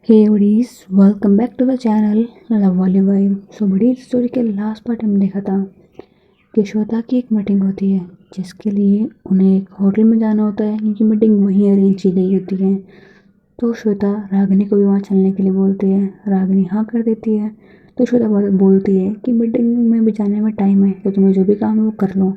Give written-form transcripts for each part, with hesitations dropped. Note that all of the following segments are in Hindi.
Hey buddies, welcome back to the channel love वाली वाइब। सो बड़ी स्टोरी के लास्ट पार्ट हमने देखा था कि श्वेता की एक मीटिंग होती है जिसके लिए उन्हें एक होटल में जाना होता है। इनकी मीटिंग वहीं अरेंज की गई होती है। तो श्वेता रागिनी को भी वहाँ चलने के लिए बोलती है। रागिनी हाँ कर देती है। तो श्वेता बोलती है कि मीटिंग में भी जाने में टाइम है, तो तुम्हें जो भी काम है वो कर लो।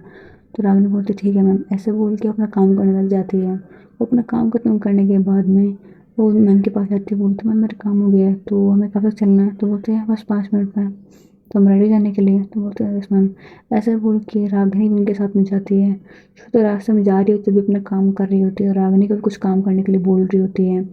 तो रागिनी बोलती ठीक है मैम, ऐसे बोल के अपना काम करने लग जाती है। वो अपना काम खत्म करने के बाद में वो मैम के पास जाती है, बोलती मैम मेरा काम हो गया है, तो हमें कब तक चलना है। तो बोलते हैं बस 5 मिनट में, तो हम रेडी जाने के लिए। तो बोलते हैं यस मैम। ऐसा बोल के रागिनी भी उनके साथ में जाती है। श्वेता रास्ते में जा रही होती है, भी अपना काम कर रही होती है और रागिनी को भी कुछ काम करने के लिए बोल रही होती है।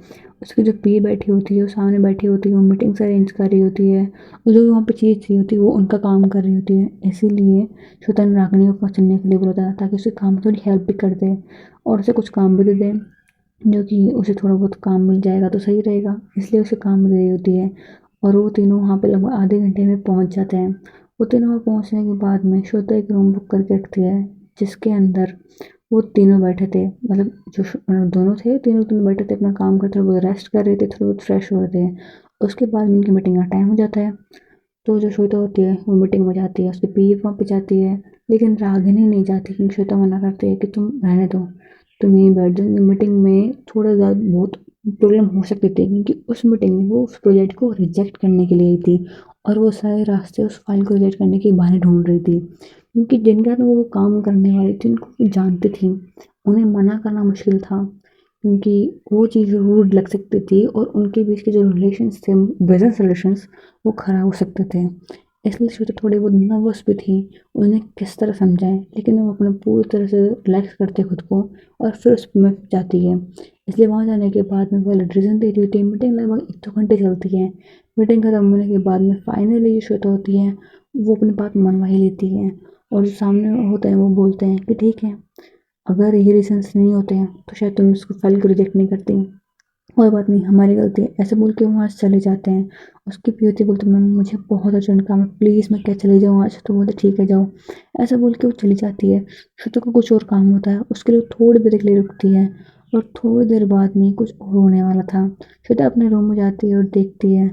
उसकी जो पी बैठी होती है वो सामने बैठी होती है, वो मीटिंग्स अरेंज कर रही होती है और जो भी वहाँ पे चीज़ चाहिए होती है वो उनका काम कर रही होती है। इसीलिए श्वेता ने रागिनी को पास चलने के लिए बोला था ताकि उसे काम थोड़ी हेल्प भी कर दे और उसे कुछ काम भी दे दे, जो कि उसे थोड़ा बहुत काम मिल जाएगा तो सही रहेगा। इसलिए उसे काम दे रही होती है और वो तीनों वहाँ पे लगभग आधे घंटे में पहुँच जाते हैं। वो तीनों वहाँ पहुँचने के बाद में श्वेता एक रूम बुक करके रखती है जिसके अंदर वो तीनों बैठे थे। मतलब जो दोनों थे, तीनों बैठे थे, अपना काम करते हुए रेस्ट कर रहे थे, थोड़े बहुत फ्रेश हो रहे थे। उसके बाद में उनकी मीटिंग का टाइम हो जाता है। तो जो श्वेता होती है वो मीटिंग में जाती है, उसकी पी वहाँ पे जाती है, लेकिन रागिनी नहीं जाती क्योंकि श्वेता मना करती है कि तुम रहने दो, तुम यहीं बैठ जाओ। मीटिंग में थोड़ा ज़्यादा बहुत प्रॉब्लम हो सकती थी क्योंकि उस मीटिंग में वो उस प्रोजेक्ट को रिजेक्ट करने के लिए आई थी और वो सारे रास्ते उस फाइल को रिजेक्ट करने के बहाने ढूंढ रही थी, क्योंकि जिनके साथ वो काम करने वाली थी उनको वो जानती थी। उन्हें मना करना मुश्किल था क्योंकि वो चीज़ रूड लग सकती थी और उनके बीच के जो रिलेशंस थे, बिजनेस रिलेशंस, वो खराब हो सकते थे। इसलिए श्वेता थोड़ी बहुत नर्वस भी थी उन्हें किस तरह समझाएं, लेकिन वो अपने पूरी तरह से रिलैक्स करते खुद को और फिर उसमें जाती है। इसलिए वहाँ जाने के बाद में वैलिड रीज़न दे रही होती है। मीटिंग लगभग 1-2 घंटे चलती है। मीटिंग खत्म होने के बाद में फाइनली जो श्वेता होती है वो अपनी बात मनवा ही लेती है और जो सामने होते हैं वो बोलते हैं कि ठीक है, अगर ये रीजंस नहीं होते हैं तो शायद तुम इसको फाइल को रिजेक्ट नहीं करती, कोई बात नहीं, हमारी गलती है, ऐसे बोल के वहाँ से चले जाते हैं। उसकी पीओती बोलती मैम मुझे बहुत अर्जेंट काम है, प्लीज़ मैं क्या चली जाऊँ आज। तो बोलते ठीक है जाओ। ऐसा बोल के वो चली जाती है। श्रुति को कुछ और काम होता है, उसके लिए वो थोड़ी देर के लिए रुकती है और थोड़ी देर बाद में कुछ और होने वाला था। श्वेता अपने रूम में जाती है और देखती है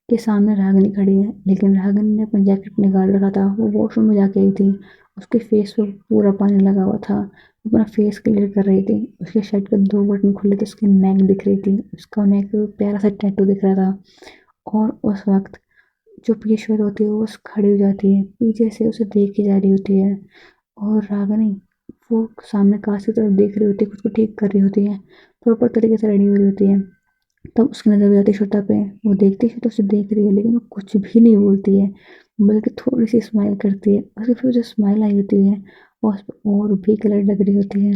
कि सामने रागिनी खड़ी है, लेकिन रागिनी ने अपना जैकेट निकाल रखा था, वो वॉशरूम में जाके आई थी। उसके फेस पे पूरा पानी लगा हुआ था, वो अपना फेस क्लियर कर रही थी। उसके शर्ट के 2 बटन खुले थे, उसकी नेक दिख रही थी, उसका नेक पे प्यारा सा टैटू दिख रहा था। और उस वक्त जो पीछे होती है वो बस खड़ी हो जाती है, पीछे से उसे देख के जा रही होती है। और रागिनी वो सामने कांच की तरफ देख रही होती है, खुद को ठीक कर रही होती है, प्रॉपर तरीके से रेडी हो रही होती है। तब उसकी नज़र हो जाती है श्वेता पे। वो देखती है, श्वेता उसे देख रही है लेकिन वो कुछ भी नहीं बोलती है, बल्कि थोड़ी सी स्माइल करती है। उसकी फिर जो स्माइल आई होती है वो उस पे और भी कलर लग रही होती है।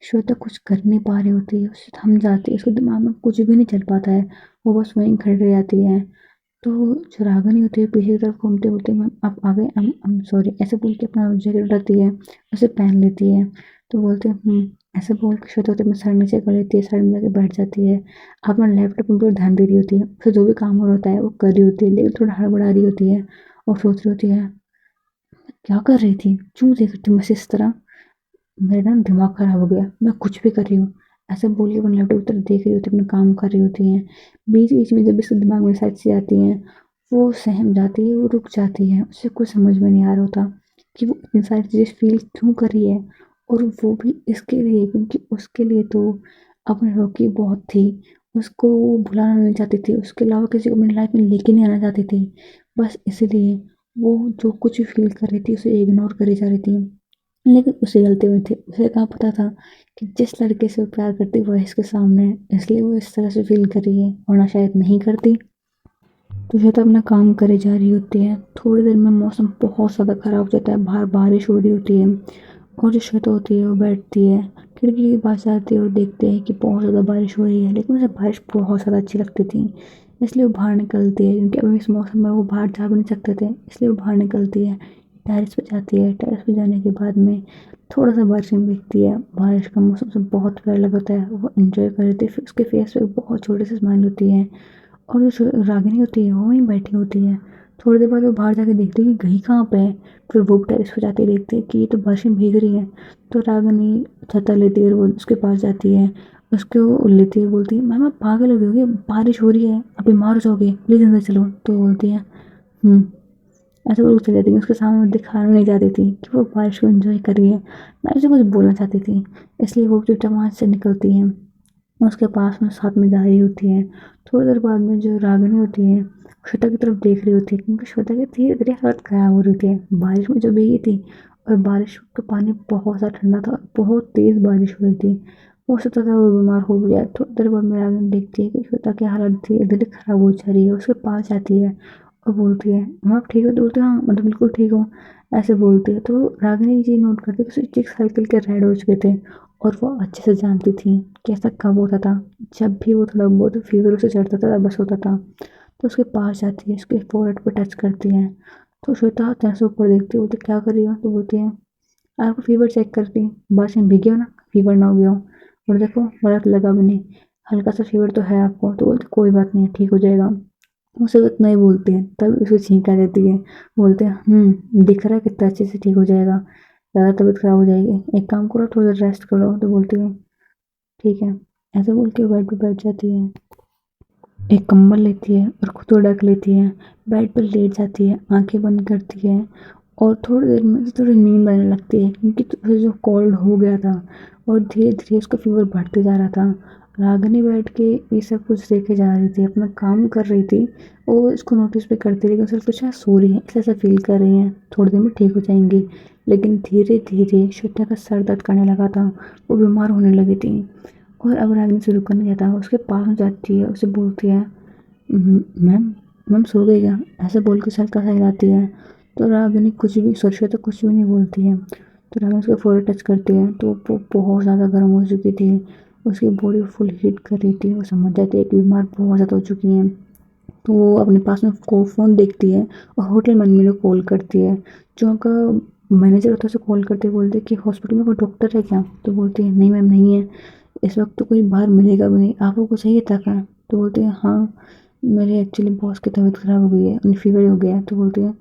श्वेता कुछ कर नहीं पा रही होती है, उससे थम जाती है, उसके दिमाग में कुछ भी नहीं चल पाता है, वो बस वहीं खड़ी रह जाती है। तो जो रागिनी होती है पीछे की तरफ घूमते बोलते मैम आप आ गए, I'm सॉरी, ऐसे बोल के अपना जैकेट उठाती है, उसे पहन लेती है। तो बोलते हैं ऐसे बोल के श्वेता होती है, अपना सर नीचे कर लेती है, सर में जाके बैठ जाती है। अपना लैपटॉप पर ध्यान दे रही होती है, उसे जो भी काम हो रहा होता है वो कर रही होती है, लेकिन थोड़ा हड़बड़ा रही होती है और सोच रही होती है क्या कर रही थी, क्यों देख रही थी मुझसे इस तरह, मेरा ना दिमाग खराब हो गया, मैं कुछ भी कर रही हूँ। ऐसे बोल के वो लैपटॉप की तरफ देख रही होती है, अपना काम कर रही होती हैं। बीच बीच में जब इसके दिमाग में साइड से आती हैं वो सहम जाती है, वो रुक जाती है, उसे कुछ समझ में नहीं आ रहा होता कि वो इतनी सारी चीज़ें फील क्यों कर रही है, और वो भी इसके लिए क्योंकि उसके लिए तो अपनी रॉकी बहुत थी, उसको वो भुलाना नहीं चाहती थी, उसके अलावा किसी को अपनी लाइफ में लेके नहीं आना चाहती थी। बस इसलिए वो जो कुछ भी फील कर रही थी उसे इग्नोर करी जा रही थी। लेकिन उसे गलती हुई थी, उसे कहाँ पता था कि जिस लड़के से वो प्यार करती वह इसके सामने है, इसलिए वो इस तरह से फील कर रही है, वरना शायद नहीं करती। तो श्वेता अपना काम करे जा रही होती है। थोड़ी देर में मौसम बहुत ज़्यादा ख़राब हो जाता है, बाहर बारिश हो रही होती है और जो श्वेता होती है वो बैठती है, खिड़की के पास जाती है और देखते हैं कि बहुत ज़्यादा बारिश हो रही है, लेकिन उसे बारिश बहुत ज़्यादा अच्छी लगती थी, इसलिए वो बाहर निकलती है, क्योंकि अभी इस मौसम में वो बाहर जा भी नहीं सकते थे, इसलिए वो बाहर निकलती है। टेरेस पे जाती है, टेरेस पे जाने के बाद में थोड़ा सा बारिश में भीगती है। बारिश का मौसम से बहुत प्यारा लग होता है, वो एंजॉय कर रही थी, फिर उसके फेस पे बहुत छोटी सी स्माइल होती है और जो रागिनी होती है वो वहीं बैठी होती है। थोड़ी देर बाद वो बाहर जाके देखती है कि गई कहाँ पे है। फिर वो टेरेस पे जाते देखते हैं कि ये तो बारिश में भीग रही है। तो रागिनी छाता लेती है और वो उसके पास जाती है उसके वो लेती है, बोलती है मैम आप पागल हो गए हो क्या? बारिश हो रही है, आप बीमार हो जाओगे, प्लीज़ अंदर चलो। तो बोलती है ऐसे बोल के चली जाती है। उसके सामने दिखाना नहीं चाहती थी कि वो बारिश को एंजॉय कर रही है, ना उसे कुछ बोलना चाहती थी, इसलिए वो चुपचाप वहाँ से निकलती है। उसके पास में साथ में जा रही होती है। थोड़ी देर बाद में जो रागिनी होती है श्वेता की तरफ देख रही होती है, क्योंकि श्वेता की धीरे धीरे हालत खराब हो रही थी, बारिश में जो भीगी थी, और बारिश का पानी बहुत सा ठंडा था, बहुत तेज बारिश हो रही थी। हो सकता था वो बीमार हो भी जाए। थोड़ी देर बाद में रागिनी देखती है कि श्वेता की हालत धीरे धीरे खराब हो जा रही है, उसके पास जाती है और बोलती है मैम आप ठीक हो? तो बोलते हैं हाँ मतलब बिल्कुल ठीक हो, ऐसे बोलती है। तो रागिनी ये चीज़ नोट करती है कि उसके चीक्स हल्के हल्के रेड हो चुके थे, और वो अच्छे से जानती थी कि ऐसा कब होता था, जब भी वो थोड़ा बहुत फीवर उसे चढ़ता था बस होता था। तो उसके पास जाती है, उसके फोrehead पे टच करती है। तो श्वेता तरह से ऊपर देखती है, बोलती क्या कर रही हो? तो बोलती है आपको फीवर चेक करती, बारिश में भीगे हो ना, फीवर ना हो गया हो, और देखो बड़ा तो लगा भी नहीं, हल्का सा फीवर तो है आपको। तो बोलते कोई बात नहीं ठीक हो जाएगा। उसे इतना ही बोलते हैं, तब उसे छींक आ जाती है। बोलते हैं दिख रहा है कितना अच्छे से ठीक हो जाएगा, ज़्यादा तबीयत खराब हो जाएगी, एक काम करो थोड़ा देर रेस्ट करो। तो बोलती है ठीक है, ऐसे बोल के बेड पे बैठ जाती है, एक कंबल लेती है और खुद को ढक लेती है, बेड पर लेट जाती है, आंखें बंद करती है, और थोड़ी देर में थोड़ी नींद आने लगती है, क्योंकि उसे जो कोल्ड हो गया था और धीरे धीरे उसका फीवर बढ़ते जा रहा था। रागिनी बैठ के ये सब कुछ देखे जा रही थी, अपना काम कर रही थी, वो इसको नोटिस भी करती, लेकिन उसे कुछ सो रही है, ऐसा फील कर रही है थोड़ी देर में ठीक हो जाएंगी। लेकिन धीरे धीरे श्वेता का सर दर्द करने लगा था, वो बीमार होने लगी थी, और अब रागिनी से रुका नहीं जाता, उसके पास में जाती है, उसे बोलती है मैम मैम सो गई क्या? ऐसे बोल के सर का हिलाती है। तो रागिनी कुछ भी सोचे तो कुछ भी नहीं बोलती है। तो रागिनी उसके फोrehead टच करती है, तो वो बहुत ज़्यादा गर्म हो चुकी थी, उसकी बॉडी फुल हीट कर रही थी, वो समझ जाती है कि बीमार बहुत ज़्यादा हो चुकी हैं। तो वो अपने पास में को फ़ोन देखती है और होटल मैनेजमेंट को कॉल करती है। जो उनका मैनेजर होता है उसे कॉल करते बोलते कि हॉस्पिटल में कोई डॉक्टर है क्या? तो बोलती है नहीं मैम नहीं है, इस वक्त तो कोई बाहर मिलेगा भी नहीं, आपको कुछ चाहिए था क्या? तो बोलते हैं हाँ मेरे एक्चुअली बॉस की तबीयत ख़राब हो गई है, उन्हें फीवर हो गया है। तो बोलते हैं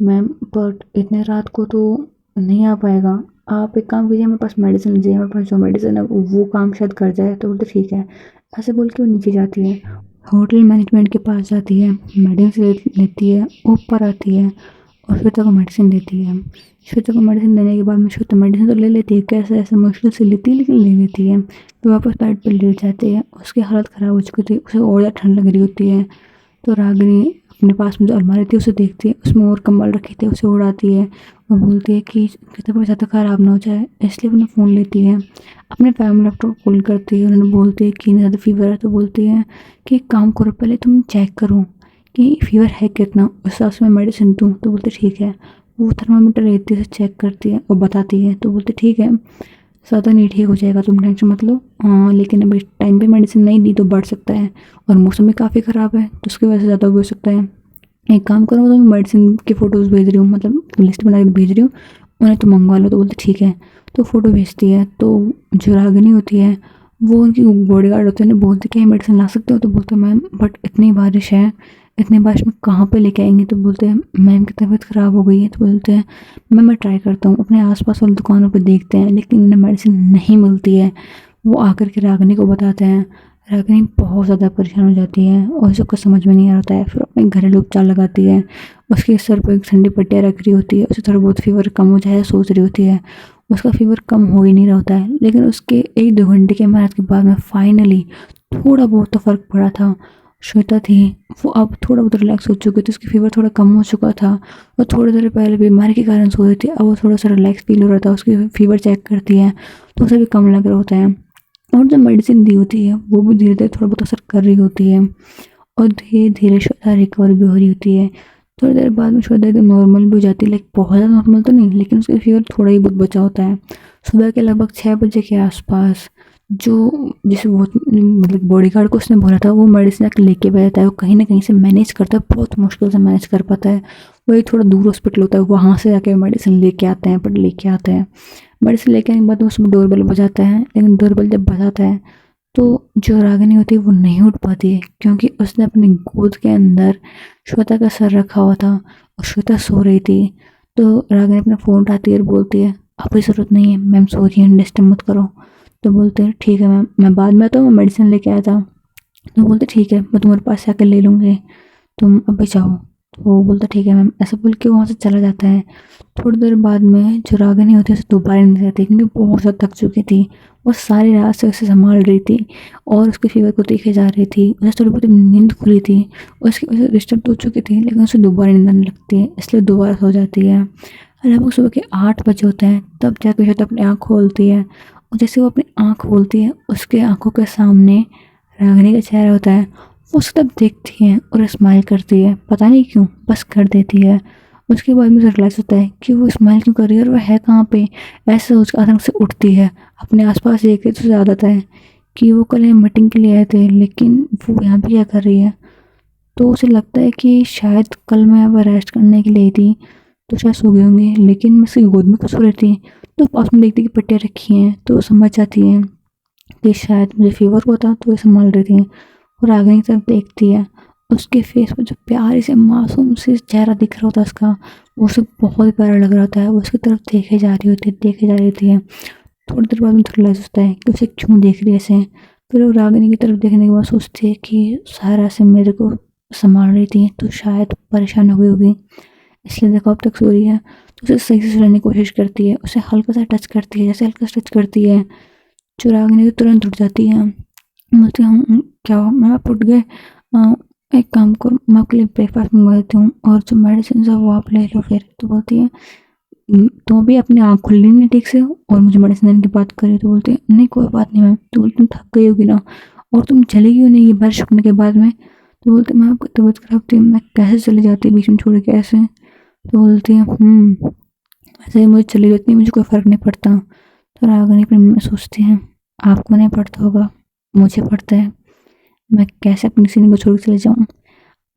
मैम बट इतने रात को तो नहीं आ पाएगा, आप एक काम कीजिए मेरे पास मेडिसिन लीजिए, मेरे पास जो मेडिसिन है वो काम शायद कर जाए। तो बोलते ठीक है, ऐसे बोल के वो नीचे जाती है, होटल मैनेजमेंट के पास जाती है, मेडिसिन लेती है, ऊपर आती है और श्वेता को मेडिसिन देती है। श्वेता को मेडिसिन देने के बाद में श्वेता मेडिसिन तो ले लेती है, कैसे ऐसे मुश्किल से लेती है लेकिन ले लेती है। तो वापस बेड पर लेट जाती है, उसकी हालत ख़राब हो चुकी थी, उसे और ज़्यादा ठंड लग रही होती है। तो रागिनी अपने पास में जो अलमारी थी उसे देखती है, उसमें और कंबल रखे थे उसे उड़ाती है और बोलती है कि तबीयत ज़्यादा ख़राब ना हो जाए, इसलिए उन्हें फ़ोन लेती है, अपने फैमिली डॉक्टर को कॉल करती है, उन्होंने बोलती है कि ज़्यादा फीवर है। तो बोलती है कि एक काम करो पहले तुम चेक करो कि फीवर है कितना, उस हिसाब से मैं मेडिसिन दूँ। तो बोलते ठीक है, वो थर्मामीटर लेती है, उसे चेक करती है और बताती है। तो बोलते ठीक है ज़्यादा नहीं ठीक हो जाएगा, तुम टेंशन मत लो, हाँ लेकिन अभी टाइम पे मेडिसिन नहीं दी तो बढ़ सकता है, और मौसम भी काफ़ी ख़राब है तो उसकी वजह से ज़्यादा भी हो सकता है। एक काम करो तो मैं मेडिसिन की फ़ोटोज़ भेज रही हूँ, मतलब लिस्ट बना के भेज रही हूँ, उन्हें तो मंगवा लो। तो बोलते ठीक है, तो फ़ोटो भेजती है। तो जो रागिनी होती है वो उनकी बॉडी गार्ड होते हैं, बोलते क्या मेडिसिन ला सकते हो? तो बोलते मैम बट इतनी बारिश है, इतनी बारिश में कहाँ पे लेके आएंगे? तो बोलते हैं मैम की तबीयत ख़राब हो गई है। तो बोलते हैं मैं ट्राई करता हूँ, अपने आसपास वाली दुकानों पे देखते हैं, लेकिन उन्हें मेडिसिन नहीं मिलती है। वो आकर के रागिनी को बताते हैं, रागिनी बहुत ज़्यादा परेशान हो जाती है और उसको समझ में नहीं आ रहा है, फिर अपने घरेलू उपचार लगाती है, उसके सर पर एक ठंडी पट्टियाँ रख रही होती है, उसे थोड़ा बहुत फीवर कम हो जाए सोच रही होती है, उसका फीवर कम हो ही नहीं रहा होता है। लेकिन उसके 1-2 घंटे की मेहनत के बाद में फाइनली थोड़ा बहुत तो फ़र्क पड़ा था। श्वेता थी वो अब थोड़ा बहुत रिलैक्स हो चुकी थी, उसकी फीवर थोड़ा कम हो चुका था, और थोड़ी देर पहले बीमारी के कारण सो रही थी, अब वो थोड़ा सा रिलैक्स फील हो रहा था। उसकी फीवर चेक करती है तो उसे भी कम लग रहा होता है, और जो मेडिसिन दी होती है वो भी धीरे धीरे थोड़ा बहुत असर कर रही होती है, और धीरे धीरे श्वेता रिकवर भी हो रही होती है। थोड़ी देर बाद में श्वेता एकदम नॉर्मल भी हो जाती है, लाइक बहुत ज़्यादा नॉर्मल तो नहीं, लेकिन उसका फीवर थोड़ा ही बहुत बचा होता है। सुबह के लगभग 6 बजे के आसपास जो जिसे बहुत मतलब बॉडीगार्ड को उसने बोला था वो मेडिसिन लेके बैठता है, वो कहीं ना कहीं से मैनेज करता है, बहुत मुश्किल से मैनेज कर पाता है। वही थोड़ा दूर हॉस्पिटल होता है, वहाँ से जाके मेडिसिन लेके आते हैं, बट लेके आते हैं मेडिसिन लेके आने के बाद उसमें डोरबेल बजाता है, लेकिन डोरबेल जब बजाता है तो जो रागिनी होती है वो नहीं उठ पाती है, क्योंकि उसने अपनी गोद के अंदर श्वेता का सर रखा हुआ था और श्वेता सो रही थी। तो रागिनी अपना फ़ोन उठाती है और बोलती है अभी ज़रूरत नहीं है, मैम सो रही है, डिस्टर्ब मत करो। तो बोलते हैं ठीक है मैम, मैं बाद में तो मेडिसिन लेके आया था। तो बोलते ठीक है, मैं तुम्हारे पास से आकर ले लूँगी, तुम अभी जाओ। तो वो बोलता ठीक है मैम, ऐसा बोल के वहाँ से चला जाता है। थोड़ी देर बाद में जो रागिनी होती है उसे दोबारा नींद आती है, क्योंकि बहुत ज़्यादा थक चुकी थी। वो सारी रात से उसे संभाल रही थी और उसके फीवर को देखे जा रही थी। उसे थोड़ी बहुत नींद खुली थी, उसकी वजह से डिस्टर्ब तो हो चुकी थी, लेकिन उसे दोबारा नींद आने लगती है, इसलिए दोबारा सो जाती है। लगभग सुबह के 8 बजे होते हैं, तब जाकर श्वेता अपनी आँख खोलती है। और जैसे वो अपनी आँख खोलती है, उसके आँखों के सामने रागिनी का चेहरा होता है। वो उसे तब देखती है और स्माइल करती है, पता नहीं क्यों, बस कर देती है। उसके बाद मुझे रियलाइज़ होता है कि वो स्माइल क्यों कर रही है और वह है कहाँ पे। ऐसे उसका अचानक से उठती है, अपने आसपास देख के तो उसे आदत है कि वो कल यहाँ मीटिंग के लिए आए थे, लेकिन वो यहाँ पे क्या कर रही है। तो उसे लगता है कि शायद कल मैं अब रेस्ट करने के लिए आई थी, तो शायद सो गई होंगी, लेकिन मैं उसकी गोद में क्यों सो रही थी। तो पास में देखती कि पट्टियाँ रखी हैं, तो वो समझ जाती है कि शायद मुझे फीवर हुआ था, तो वो संभाल रही थी। और आगे की तरफ देखती है, उसके फेस पर जो प्यारे से मासूम से चेहरा दिख रहा होता है उसका, वो उसे बहुत ही प्यारा लग रहा होता है। वो उसकी तरफ देखे जा रही होती है, देखे जा रही होती है। थोड़ी देर बाद में थोड़ा रियलाइज होता है कि उसे क्यों देख रही है ऐसे। फिर वो रागिनी की तरफ देखने के बाद सोचती है कि सारा से मेरे को संभाल रही थी, तो शायद परेशान हो गई होगी, इसलिए देखो अब तक सो रही है। तो उसे सही से सुलाने की कोशिश करती है, उसे हल्का सा टच करती है। जैसे हल्का सा टच करती है, जो रागिनी तो तुरंत उठ जाती है। बोलती हूँ क्या हुआ मैम, आप उठ गए? एक काम करो, मैं आपके लिए ब्रेकफास्ट मंगवा देती हूँ और जो मेडिसिन है वो आप ले लो फिर। तो बोलती है तुम अभी अपनी आँख खुल रही नहीं ठीक से और मुझे मेडिसिन देने की बात करी। तो बोलती है नहीं कोई बात नहीं मैम। तो बोलती तुम थक गई होगी ना, और तुम चली क्यों नहीं ये बारिश रुकने के बाद में। तो बोलती मैम आपकी तबीयत खराब थी, मैं कैसे चली जाती बीच में छोड़ के ऐसे। तो बोलती है वैसे ही मुझे चली जाती, मुझे कोई फ़र्क नहीं पड़ता। तो रागिनी अपने मन में सोचती है आपको नहीं पड़ता होगा, मुझे पड़ता है, मैं कैसे अपनी सीने को छोड़ के चले जाऊँ।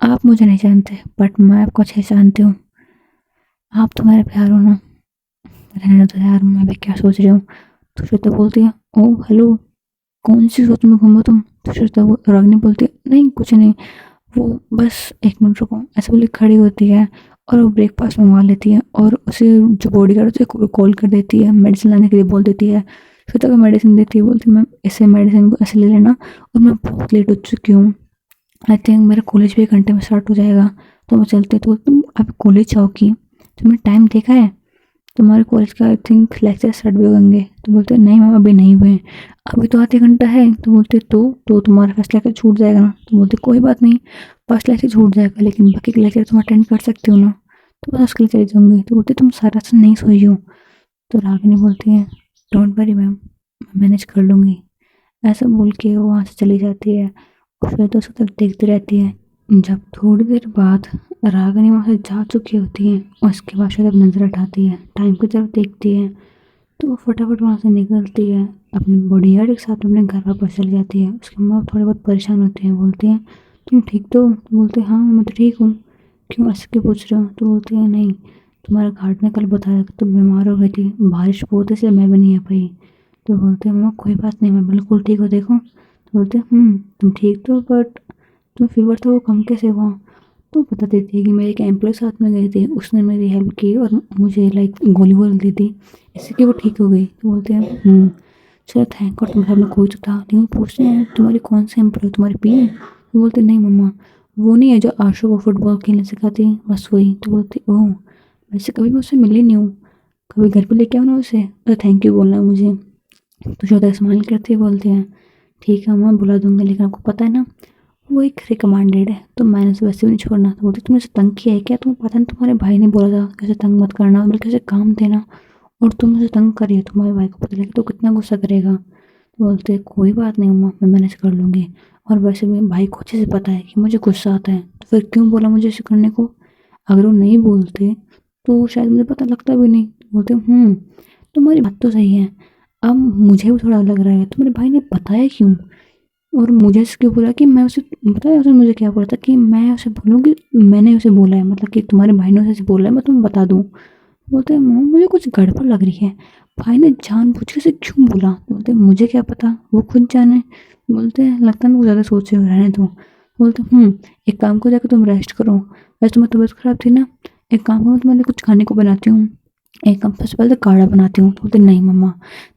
आप मुझे नहीं जानते बट मैं आपको अच्छे से जानती हूँ, आप तो मेरे प्यार हो ना। रहने दो यार, मैं भी क्या सोच रही हूँ। तो श्वेता बोलती है ओह हेलो, कौन सी सोच में घूमो तुम। तो श्वेता रागिनी बोलती है नहीं कुछ नहीं, वो बस एक मिनट रुको, ऐसे बोले खड़ी होती है और वो ब्रेकफास्ट मंगवा लेती है और उसे जो बॉडीगार्ड उसे कॉल कर देती है, मेडिसिन लाने के लिए बोल देती है। श्वेता को मेडिसिन देती है, बोलती है मैम इसे मेडिसिन को ऐसे ले लेना, और मैं बहुत लेट हो चुकी हूँ, आई थिंक मेरा कॉलेज भी 1 घंटे में स्टार्ट हो जाएगा, तो मैं चलते। तो तुम अभी कॉलेज जाओगी, तुमने टाइम देखा है, तुम्हारे कॉलेज का आई थिंक लेक्चर स्टार्ट भी होंगे। तो बोलते नहीं मैम अभी नहीं हुए, अभी तो आधे घंटा है। तो बोलते तो तुम्हारा फर्स्ट लेक्चर छूट जाएगा ना। तो बोलते कोई बात नहीं, फर्स्ट लेक्चर छूट जाएगा लेकिन बाकी के लेक्चर तुम अटेंड कर सकते हो ना। तो बस उसके लिए चली जाऊँगी। तो बोलते तुम सारा से नहीं सोई हो। तो रागिनी बोलती है डोंट वरी मैम, मैं मैनेज कर लूँगी। ऐसा बोल के वो वहाँ से चली जाती है और फिर तो उसकी तरफ देखती रहती है। जब थोड़ी देर बाद रागिनी वहाँ से जा चुकी होती है और उसके बाद जब नज़र हटाती है, टाइम की तरफ देखती है, तो वो फटाफट वहाँ से निकलती है, अपने बॉडीगार्ड के साथ अपने घर वापस चली जाती है। उसके माँ थोड़े बहुत परेशान होते हैं, बोलते हैं तुम ठीक तो हो? तो बोलते हैं हाँ मैं तो ठीक हूँ, क्यों ऐसे क्यों पूछ रहे हो। तो बोलते हैं नहीं, तुम्हारे घाट ने कल बताया कि तुम बीमार हो गई थी, बारिश बहुत है इसलिए मैं भी नहीं आ पाई। तो बोलते हैं मम्मा कोई बात नहीं, मैं बिल्कुल ठीक हूँ देखो। तो बोलते हैं तुम ठीक तो, बट जो फीवर था वो कम कैसे हुआ। तो बता देती है कि मेरे एक एम्प्लॉय साथ में गए थे, उसने मेरी हेल्प की और मुझे लाइक गोली वोली दी थी, इससे कि वो ठीक हो गई। तो बोलते हैं चलो थैंक गॉड तुम्हारे साथ में कोई तो था। लेकिन वो पूछते हैं तुम्हारी कौन सी एम्प्लॉय, तुम्हारी पी। तो बोलते नहीं मम्मा वो नहीं है जो आशु को फुटबॉल खेलने सिखाती है, बस वही। तो बोलते ओह वैसे कभी मैं उससे मिली नहीं हूँ, कभी घर पे लेके आओ ना उसे, तो थैंक यू बोलना है मुझे। तो श्वेता स्माइल करते हुए बोलते हैं ठीक है मम्मा बुला दूंगा, लेकिन आपको पता है ना वो एक रिकमांडेड है, तो मैंने उसे वैसे भी नहीं छोड़ना। तो बोलती तुमने उसे तंग किया है क्या, तुम्हें पता नहीं तुम्हारे भाई ने बोला था कि उसे तंग मत करना बल्कि उसे काम देना, और तुम उसे तंग करिए, तुम्हारे भाई को पता लगे तो कितना गुस्सा करेगा। तो बोलते कोई बात नहीं मम्मा मैं मैनेज कर लूँगी, और वैसे भी भाई को अच्छे से पता है कि मुझे गुस्सा आता है, तो फिर क्यों बोला मुझे इसे करने को। अगर वो नहीं बोलते तो शायद मुझे पता लगता भी नहीं। तो बोलते तुम्हारी बात तो सही है, अब मुझे भी थोड़ा लग रहा है तुम्हारे भाई ने बताया क्यों, और मुझे ऐसे क्यों बोला कि मैं उसे, पता है उसने मुझे क्या बोला था कि मैं उसे बोलूँ कि मैंने उसे बोला है, मतलब कि तुम्हारे भाई ने उसे बोला है मैं तुम्हें बता दूँ। बोलते हैं मम्मा मुझे कुछ गड़बड़ लग रही है, भाई ने जानबूझ के उसे क्यों बोला। बोलते हैं मुझे क्या पता, वो खुद जाने। बोलते हैं लगता है मैं ज़्यादा सोच रही हूँ, रहने दो। बोलते एक काम को जाकर तुम रेस्ट करो, वैसे तुम्हें तबीयत खराब थी ना, एक काम करो मैं तुम्हारे लिए कुछ खाने को बनाती हूँ, एक कप सबसे पहले तो काढ़ा बनाती हूँ। तो बोलते नहीं मम्मा,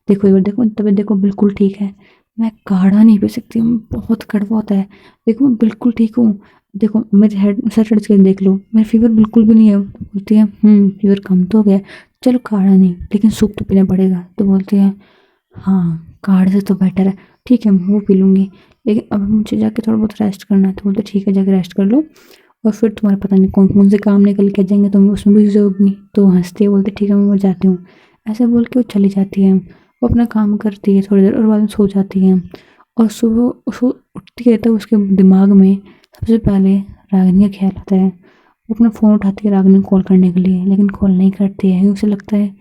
देखो एक बार देखो तबीयत देखो बिल्कुल ठीक है, मैं काढ़ा नहीं पी सकती, बहुत कड़वा होता है, देखो मैं बिल्कुल ठीक हूँ, देखो मेरे हेड सर चढ़ के देख लो, मेरा फीवर बिल्कुल भी नहीं है। तो बोलती है फीवर कम तो हो गया, चलो काढ़ा नहीं लेकिन सूप तो पीना पड़ेगा। तो बोलती है हाँ काढ़े से तो बेटर है, ठीक है मैं वो पी लूँगी, लेकिन अब मुझे जाके थोड़ा बहुत रेस्ट करना है। तो बोलते ठीक है जाके रेस्ट कर लो, और फिर तुम्हारा पता नहीं कौन कौन से काम निकल के आ जाएंगे, तुम उसमें बिजी होगी। तो वो हंसती है, बोलती ठीक है मैं जाती हूँ। ऐसे बोल के वो चली जाती है, वो अपना काम करती है थोड़ी देर और बाद में सो जाती है। और सुबह सो उठती है तब उसके दिमाग में सबसे पहले रागिनी का ख्याल आता है। वो अपना फ़ोन उठाती है रागिनी को कॉल करने के लिए, लेकिन कॉल नहीं करती है। उसे लगता है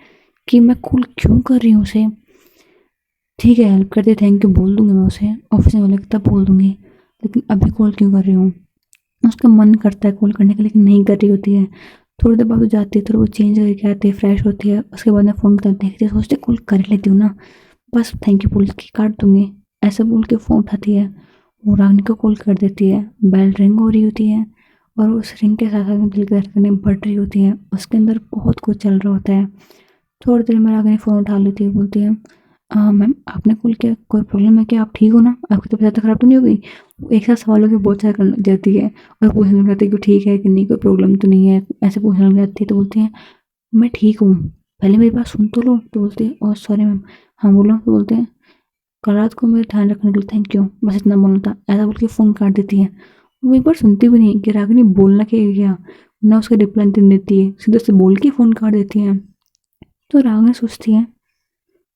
कि मैं कॉल क्यों कर रही हूँ उसे, ठीक है हेल्प करती है थैंक यू बोल दूंगी मैं उसे, ऑफिस में बोले तब बोल दूंगी, लेकिन अभी कॉल क्यों कर रही हूँ। उसका मन करता है कॉल करने का लेकिन नहीं कर रही होती है। थोड़ी देर बाद वो जाती है तो वो चेंज करके आती है, फ्रेश होती है, उसके बाद में फ़ोन कर देखती है, सोचती है कॉल कर लेती हूँ ना, बस थैंक यू बोल के काट दूंगी। ऐसा बोल के फ़ोन उठाती है, वो रानी को कॉल कर देती है, बेल रिंग हो रही होती है, और उस रिंग के साथ साथ में दिल की धड़कनें बढ़ रही होती हैं, उसके अंदर बहुत कुछ चल रहा होता है। थोड़ी देर में रागिनी फ़ोन उठा लेती है, बोलती है मैम आपने कॉल किया, कोई प्रॉब्लम है क्या, आप ठीक हो ना, आपकी तबीयत ज़्यादा ख़राब तो नहीं हो गई। वो एक साथ सवालों के बहुत सारे कर देती है, और पूछने लग जाती है कि ठीक है कि नहीं, कोई प्रॉब्लम तो नहीं है, ऐसे पूछने लग जाती है। तो बोलती है मैं ठीक हूँ, पहले मेरी बात सुन तो लो। तो बोलती है ओह सॉरी मैम, हाँ बोलो। तो बोलते हैं कल रात को मेरा ध्यान रखने के लिए थैंक यू, बस इतना बोलना था, ऐसा बोल के फ़ोन काट देती है। वो एक बार सुनती भी नहीं कि रागिनी बोलना क्या है क्या, ना उसका रिप्लाई नहीं देती है, सीधे से बोल के फ़ोन काट देती है। तो रागिनी सोचती है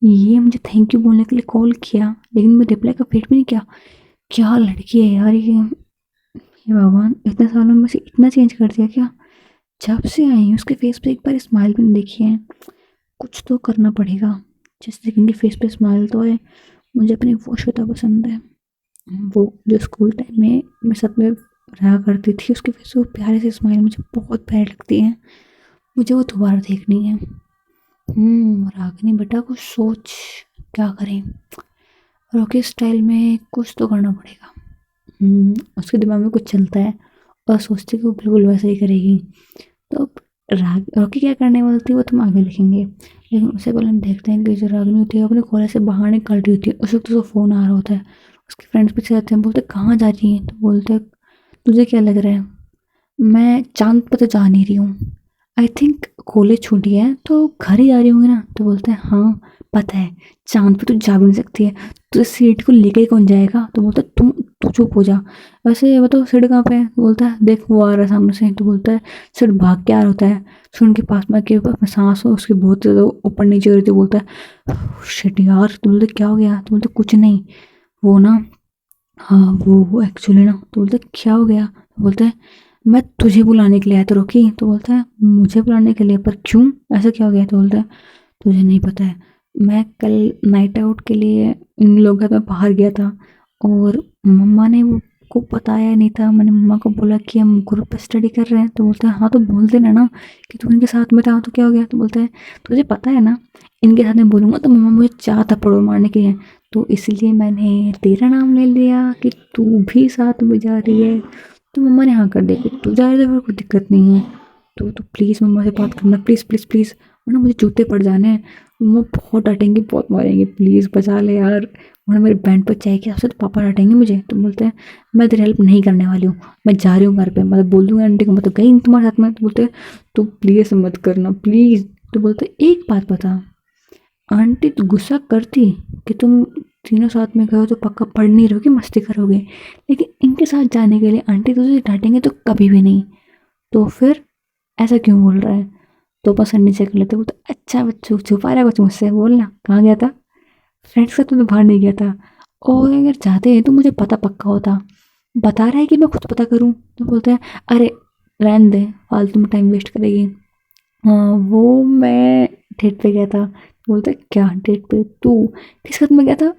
ये मुझे थैंक यू बोलने के लिए कॉल किया, लेकिन मैं रिप्लाई का वेट भी नहीं किया, क्या लड़की है यार ये भगवान, इतने सालों में से इतना चेंज कर दिया क्या। जब से आई हूँ उसके फेस पे एक बार स्माइल भी नहीं देखी है, कुछ तो करना पड़ेगा जिससे कि इनके फेस पे स्माइल तो है। मुझे अपनी वो श्वेता पसंद है, वो जो स्कूल टाइम में मेरे साथ में रहा करती थी, उसके फेस पे वो प्यारे से स्माइल मुझे बहुत प्यारी लगती है, मुझे वो दोबारा देखनी है। रागिनी बेटा कुछ सोच, क्या करें, रॉकी स्टाइल में कुछ तो करना पड़ेगा। उसके दिमाग में कुछ चलता है और सोचती है कि वो बिल्कुल वैसे ही करेगी। तो राग रॉकी क्या करने वाली थी वो तुम आगे लिखेंगे, लेकिन उससे पहले हम देखते हैं कि जो रागिनी होती है वो अपने कॉलेज से बाहर निकल रही होती है, उस वक्त उसका फ़ोन आ रहा होता है। उसके फ्रेंड्स पीछे आते हैं, बोलते कहाँ जा रही हैं। तो बोलते तुझे क्या लग रहा है, मैं चाँद पे तो जा नहीं रही हूँ, आई थिंक कॉलेज छूटी है तो घर ही आ रही होंगी ना। तो बोलते हैं हाँ पता है, चाँद पे तो जा भी नहीं सकती है, तो इस सीट को लेके कौन जाएगा। तो बोलता है तुम तू चुप हो जा, वैसे बताओ सीट कहाँ पे है। तो बोलता है देख वो आ रहा है सामने से। तो बोलता है सीट भाग के आ रहा होता है, फिर उनके पास में आके अपना सांस हो उसकी बहुत ज़्यादा ऊपर नीचे हो रही थी। बोलता है शिट यार। तो बोलते क्या हो गया। तो बोलते कुछ नहीं, वो ना, हाँ वो एक्चुअली ना। तो बोलते क्या हो गया। तो बोलते हैं मैं तुझे बुलाने के लिए आया था रोकी। तो बोलता है मुझे बुलाने के लिए, पर क्यों, ऐसा क्या हो गया। तो बोलता है तुझे नहीं पता है, मैं कल नाइट आउट के लिए इन लोगों के साथ में बाहर गया था, और मम्मा ने वो को बताया नहीं था, मैंने मम्मा को बोला कि हम ग्रुप पे स्टडी कर रहे हैं। तो बोलता है हाँ तो बोल देना ना कि तू इनके साथ में था, तो क्या हो गया। तो बोलता है तुझे पता है ना इनके साथ में बोलूँगा तो मम्मा मुझे चार थप्पड़ मारने के हैं, तो इसलिए मैंने तेरा नाम ले लिया कि तू भी साथ में जा रही है। तो मम्मा ने हाँ कर दिया कि तू जा रही है तो फिर कोई दिक्कत नहीं है, तो प्लीज़ मम्मा से बात करना, प्लीज़ प्लीज़ प्लीज़, वरना मुझे जूते पड़ जाने हैं, मम्मा बहुत डांटेंगे बहुत मारेंगे, प्लीज़ बचा ले यार, वरना मेरे बैंड पर चाहिए कि आपसे तो पापा डांटेंगे मुझे। तो बोलते हैं मैं तेरी हेल्प नहीं करने वाली हूँ, मैं जा रही हूँ घर पे, मतलब बोल दूंगा आंटी को मैं तो गई नहीं तुम्हारे साथ में। तो बोलते हैं तो प्लीज़ मत करना प्लीज़। तो बोलते एक बात बता, आंटी तो गुस्सा करती कि तुम तीनों साथ में गए हो तो पक्का पढ़ नहीं रहोगे मस्ती करोगे, लेकिन इनके साथ जाने के लिए आंटी तुझे डांटेंगे तो कभी भी नहीं, तो फिर ऐसा क्यों बोल रहा है। तो पसंद नीचे कर लेते, बोलते अच्छा बच्चों छुपा रहा है कुछ मुझसे, बोलना कहाँ गया था, फ्रेंड्स का तो बाहर नहीं गया था, और अगर जाते हैं तो मुझे पता पक्का होता, बता रहा है कि मैं खुद पता करूँ। तो बोलते हैं अरे रहने दे फालतू में टाइम वेस्ट करेगी। हाँ वो मैं डेट पे गया था। बोलता है क्या डेट पे, तू किस साथ में गया था,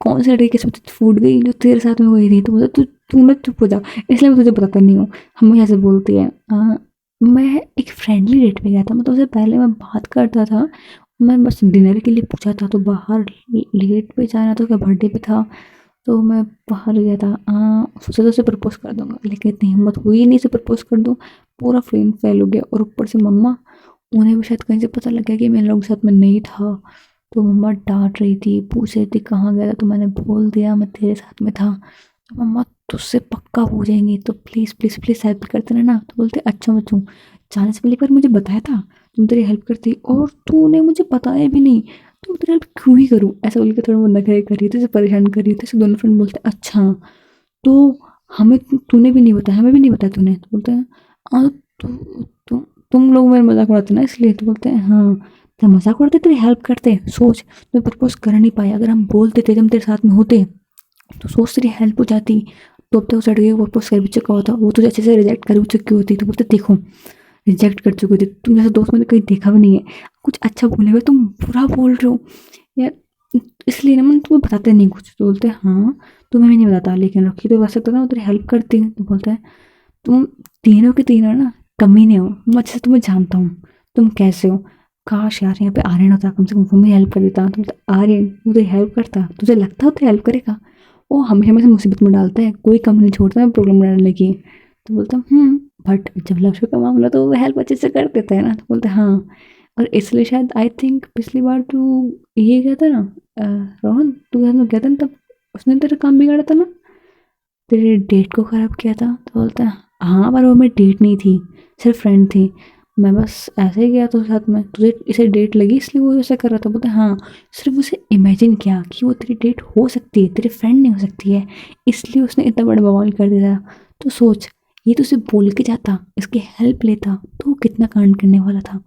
कौन सी लड़की के साथ फूट गई जो तेरे साथ में हुई थी। तो बोलता तू ना चुप हो जा, इसलिए मैं तुझे बताता नहीं हूँ। हम ऐसे बोलती है मैं एक फ्रेंडली डेट पे गया था, मतलब उससे पहले मैं बात करता था, मैं बस डिनर के लिए पूछा था, तो बाहर लेट पे जाना था, उसका बर्थडे पे था, तो मैं बाहर गया था। सोचा तो उसे प्रपोज कर दूंगा, लेकिन इतनी हिम्मत हुई नहीं, से प्रपोज कर दूँ, पूरा फ्रेम फेल हो गया, और ऊपर से मम्मा उन्हें भी शायद कहीं से पता लग गया कि मैं लोगों के साथ में नहीं था, तो मम्मा डांट रही थी, पूछ रही थी कहाँ गया था, तो मैंने बोल दिया मैं तेरे साथ में था। तो मम्मा तुझसे पक्का हो जाएंगी, तो प्लीज़ प्लीज़ प्लीज़ हेल्प करते रहना। तो बोलते अच्छा बच्चों, जाने से पहले एक बार मुझे बताया था तुम तेरी हेल्प करती, और तूने मुझे बताया भी नहीं, तो तेरी हेल्प क्यों ही करूँ, ऐसा बोल के थोड़ा वो नखरे करी थी, परेशान करी थी। दोनों फ्रेंड बोलते अच्छा, तो हमें तूने भी नहीं बताया, हमें भी नहीं बताया तूने। तो बोलते हैं हाँ, तू तू तुम लोग मेरा मजाक उड़ाते ना इसलिए। तो बोलते हैं हाँ, तो मजाक उड़ाते तेरी हेल्प करते, सोच तो प्रपोज कर नहीं पाया, अगर हम बोलते थे जब तेरे साथ में होते तो सोच तेरी हेल्प हो जाती, तो अब तक चढ़ गई प्रपोज कर भी चुका होता, वो तुझे अच्छे से रिजेक्ट कर भी चुकी होती। तो बोलते देखो रिजेक्ट कर चुकी होती, तुम जैसे दोस्त मैंने कहीं देखा भी नहीं है, कुछ अच्छा बोले हुए तुम बुरा बोल रहे हो यार, इसलिए ना मैं तुम्हें बताते नहीं कुछ। तो बोलते हैं हाँ, तुम्हें भी नहीं बताता, लेकिन रखी तो वैसे तो ना तेरी हेल्प करती है। तो बोलता है तुम तीनों के तीनों ना कमीने हो, मैं अच्छे से तुम्हें जानता हूँ, तुम कैसे हो। काश यार यहाँ पे आर्यन होता, कम से कम वो मेरी हेल्प कर देता। तो बोलता आर्यन वो तेरी हेल्प करता, तुझे लगता हो तो हेल्प करेगा, वो हमेशा हमेशा मुसीबत में डालता है, कोई कमी नहीं छोड़ता है प्रॉब्लम में डालने की। तो बोलता बट जब लक्ष्य का मामला तो वो हेल्प अच्छे से कर देता है ना। तो बोलते हाँ, और इसलिए शायद आई थिंक पिछली बार तू ये गया था ना, रोहन तू घर में गया था ना, तब उसने तेरा काम बिगाड़ा था ना, तेरे डेट को ख़राब किया था। तो बोलता है हाँ, पर वो मेरी डेट नहीं थी, सिर्फ फ्रेंड थी, मैं बस ऐसे ही गया था उसके साथ में, तुझे इसे डेट लगी इसलिए वो ऐसा कर रहा था। बोलता है हाँ, सिर्फ उसे इमेजिन किया कि वो तेरी डेट हो सकती है, तेरी फ्रेंड नहीं हो सकती है, इसलिए उसने इतना बड़ा बवाल कर दिया था। तो सोच, ये तो उसे बोल के जाता, इसकी हेल्प लेता, तो वो कितना कांड करने वाला था,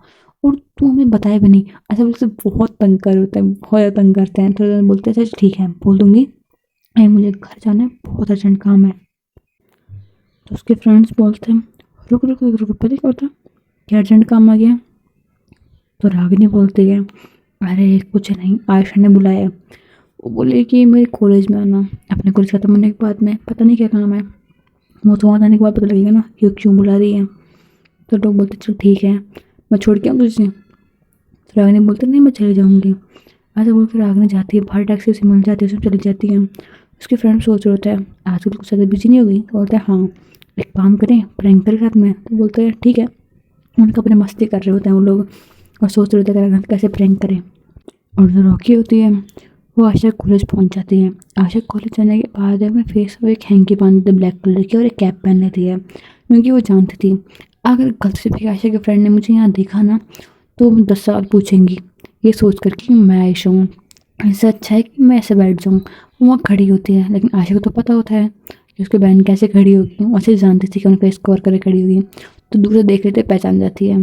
और तू हमें बताया भी नहीं। ऐसा बोल से बहुत तंग कर होते हैं, बहुत ज़्यादा तंग करते हैं। तो बोलते हैं अच्छा ठीक है बोल दूंगी, नहीं मुझे घर जाना है, बहुत अर्जेंट काम है। तो उसके फ्रेंड्स बोलते हैं रुक रुक रुक रुक, पता क्या होता, क्या अर्जेंट काम आ गया। तो रागिनी बोलती है अरे कुछ नहीं, आयशा ने बुलाया है, वो बोले कि मेरे कॉलेज में आना, अपने कॉलेज खत्म होने के बाद में, पता नहीं क्या काम है, वो तो वहाँ जाने के बाद पता लगेगा ना कि क्यों बुला रही है। तो लोग बोलते चलो ठीक है, मैं छोड़ के आऊँ तुझे। तो रागिनी बोलते नहीं मैं चले जाऊँगी। ऐसा बोल के रागिनी जाती है, बाहर टैक्सी से मिल जाती है, उसमें चली जाती है। उसके फ्रेंड सोच रहे होते हैं आजकल कुछ ज़्यादा बिजी नहीं होगी। तो बोलते हैं हाँ, एक काम करें प्रैंक करें साथ में। तो बोलते हैं ठीक है, उनका अपने मस्ती कर रहे होते हैं वो लोग, और सोच रहे होते हैं कैसे प्रैंक करें। और जो रॉकी होती है वो आशा कॉलेज पहुंच जाती है। आशा कॉलेज जाने के बाद अपने फेस पर एक हैंकी बांध देती है ब्लैक कलर की, और एक कैप पहन लेती है, क्योंकि वो जानती थी अगर गलती से भी आशा के फ्रेंड ने मुझे यहाँ देखा ना तो वो 10 सवाल पूछेंगी। ये सोच कर कि मैं आयशा हूँ, इससे अच्छा है कि मैं ऐसे बैठ जाऊँ। वो वहाँ खड़ी होती है, लेकिन आशा को तो पता होता है कि उसकी बहन कैसे खड़ी होगी, वो अच्छे से जानती थी कि उनका फेस कवर करके खड़ी होगी। तो दूर से देख लेते पहचान जाती है।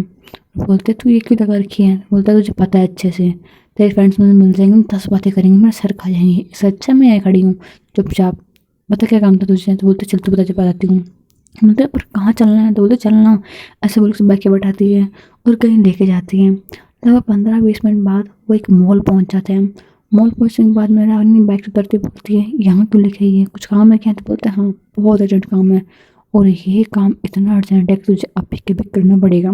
बोलते तू ये क्यों लगा रखी है। बोलता है तुझे पता है अच्छे से, तेरे फ्रेंड्स मुझे मिल जाएंगे, 10 बातें करेंगे, मेरा सर खा जाएंगे, इससे अच्छा मैं यहाँ खड़ी हूँ चुपचाप, बता क्या काम था तुझे। तो बोलते चल तू बता, बताती हूँ। बोलते पर कहाँ चलना है। तो बोलते चलना, ऐसे बोल के बैठ के बैठाती है और कहीं लेके जाती है। तब 15-20 मिनट बाद वो एक मॉल पहुँच जाते हैं। मॉल पहुँचने के बाद मेरा रानी बाइक से उतरती बोलती है यहाँ क्यों लेके आई है, कुछ काम है क्या। तो बोलते हैं हाँ बहुत अर्जेंट काम है, और ये काम इतना अर्जेंट है कि तुझे अभी के भी करना पड़ेगा,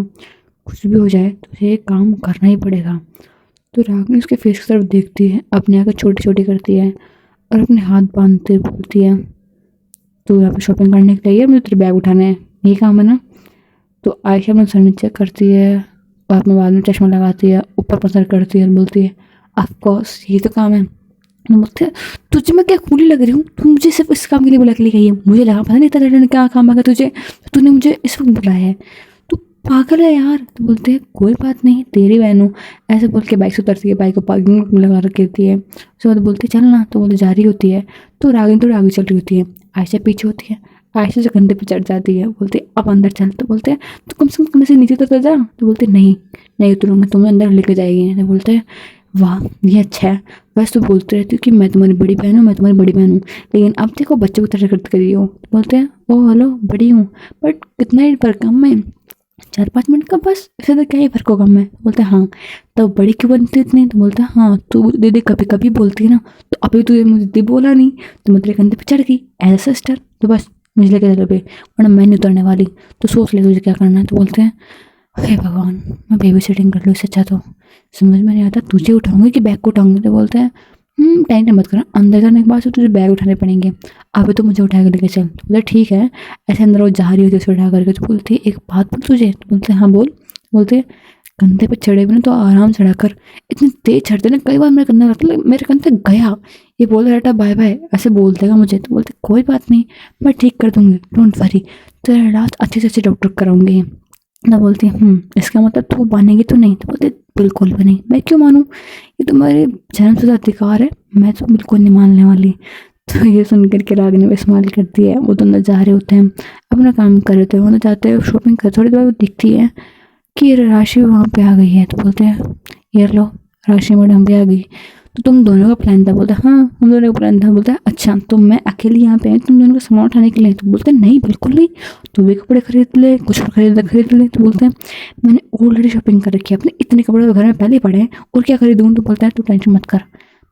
कुछ भी हो जाए तुझे ये काम करना ही पड़ेगा। तो रागिनी उसके फेस की तरफ देखती है, अपनी आंखें छोटी छोटी करती है और अपने हाथ बांधते बोलती है तो यहाँ पे शॉपिंग करने के लिए मुझे तेरे बैग उठाने हैं, यही काम है ना। तो आयशा अपना सर नीचे करती है, और अपने बाद में चश्मा लगाती है, ऊपर पसर करती है और बोलती है ऑफकोर्स ये तो काम है। मैं बोलते हैं तुझे मैं क्या कूली लग रही हूँ, तू मुझे सिर्फ इस काम के लिए बुला के लिए गई है, मुझे लगा पता नहीं इतना क्या काम आ गया तुझे, तूने मुझे इस वक्त बुलाया है, तू पागल है यार। तो बोलते हैं कोई बात नहीं तेरी बहन हूँ, ऐसे बोल के बाइक से उतरती है, बाइक को पार्किंग में लगा रखी है। उसके बाद बोलती है चल ना, तो बोलते जा रही होती है। तो रागिनी थोड़ी आगे चल रही होती है, आयशा पीछे होती है, आयशा से कंधे पे चढ़ जाती है, बोलते अब अंदर चल। तो बोलते हैं तो कम से कम कंधे से नीचे तो जा। तो बोलते नहीं नहीं उतरूँगा, तुम्हें अंदर लेके जाएगी। तो बोलते हैं वाह ये अच्छा है, बस तो बोलते रहती हूँ कि मैं तुम्हारी बड़ी बहन हूँ, मैं तुम्हारी बड़ी बहन हूँ, लेकिन अब देखो बच्चे को तरह करते करी हो। तो बोलते हैं ओ हेलो बड़ी हूँ, बट कितना ही फर्क कम है, 4-5 मिनट का बस, इससे तो क्या ही फर्क होगा। मैं बोलते हैं हाँ तो बड़ी क्यों बनती इतनी। तो बोलते हैं हाँ तू दीदी कभी कभी बोलती है ना, तो अभी तुझे मुझे दीदी बोला नहीं, तो मैं तेरे कंधे पे चढ़ गई एज अ सिस्टर, तो बस मुझे लेके चलो पे, वरना मैं नहीं उतरने वाली, तो सोच ले तुझे क्या करना है। तो बोलते हैं हे भगवान मैं बेबी सिटिंग कर लूँ इससे अच्छा, तो समझ में नहीं आता तुझे उठाऊंगी कि बैग को उठाऊंगी। तो बोलते हैं टेंशन मत कर, अंदर जाने के बाद से तुझे बैग उठाने पड़ेंगे, अभी तो मुझे उठा कर लेके चल। तो बोले ठीक है। ऐसे अंदर वो जा रही होती है उसे उठा करके। तो बोलती है एक बात बोल तुझे। तो बोलते हैं हाँ बोल। बोलते कंधे पे चढ़े हुए ना तो आराम से चढ़ाकर इतनी तेज चढ़ते ना, कई बार मेरे कंधा मतलब मेरे कंधे गया। ये बोल रहा था बाय बाय, ऐसे बोल देगा मुझे। तो बोलते कोई बात नहीं, मैं ठीक कर दूंगी, डोंट वरी, तेरा इलाज अच्छे से अच्छे डॉक्टर कराऊंगी। ना बोलती इसका मतलब तू मानेगी तो नहीं? तो बोलते बिल्कुल भी नहीं, मैं क्यों मानूं, ये तुम्हारे जन्मसिद्ध अधिकार है, मैं तो बिल्कुल नहीं मानने वाली। तो ये सुन करके रागिनी भी स्माइल करती है। वो दोनों जा रहे होते हैं, अपना काम कर रहे होते हैं, वो जाते हैं शॉपिंग कर, थोड़ी देर बाद दिखती है कि राशि वहाँ पे आ गई है। तो बोलते हैं ये लो, राशि मैडम भी आ गई। तो तुम दोनों का प्लान था? बोलते हाँ हम दोनों का प्लान था। बोलता है अच्छा, तो मैं अकेली यहाँ पे आई तुम दोनों का सामान उठाने के लिए? तो बोलते हैं नहीं बिल्कुल नहीं, तू भी कपड़े खरीद ले, कुछ खरीद ले। तो बोलते हैं मैंने ऑलरेडी शॉपिंग कर रखी है अपने, इतने कपड़े तो घर में पहले ही पड़े हैं, और क्या खरीदूँ? तो बोलता है तू टेंशन मत कर,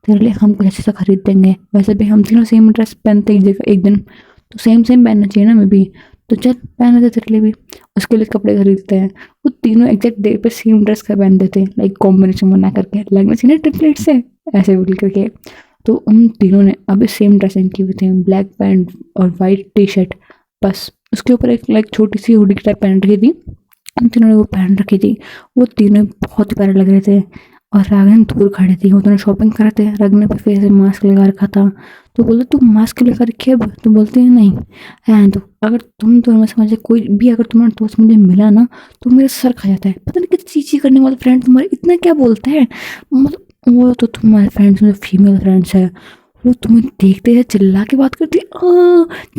तेरे लिए हम कुछ अच्छे से खरीद देंगे, वैसे भी हम तीनों सेम ड्रेस पहनते एक जगह एक दिन, तो सेम सेम पहनना चाहिए ना मैं भी, तो चल पहन दे तेरे लिए भी। उसके लिए कपड़े खरीदते हैं। वो तीनों एग्जैक्ट डे पे सेम ड्रेस का पहन देते हैं, लाइक कॉम्बिनेशन बना करके, लगना चाहिए ना ट्रिपलेट से, ऐसे बोल करके। तो उन तीनों ने अभी सेम ड्रेसिंग की हुई थी, ब्लैक पैंट और वाइट टी शर्ट, बस उसके ऊपर एक लाइक छोटी सी हुडी टाइप पहन रखी थी। उन तीनों ने वो पहन रखी थी। वो तीनों बहुत ही प्यारे लग रहे थे। और रागिनी दूर खड़ी थी, वो दोनों शॉपिंग कर रहे थे। रागिनी पे फेस में मास्क लगा रखा था। तो बोलते तुम मास्क लगा रखी है अब? तो बोलते हैं नहीं। रहने दो, अगर तुम दोनों में समझे कोई भी अगर तुम्हारा दोस्त मुझे मिला ना तो मेरा सर खा जाता है। पता नहीं किस चीज़ करने वाले फ्रेंड तुम्हारे इतना क्या बोलते हैं, मतलब वो तो तुम्हारे फ्रेंड्स में फीमेल फ्रेंड्स है, वो तुम्हें देखते हैं चिल्ला के बात करती है,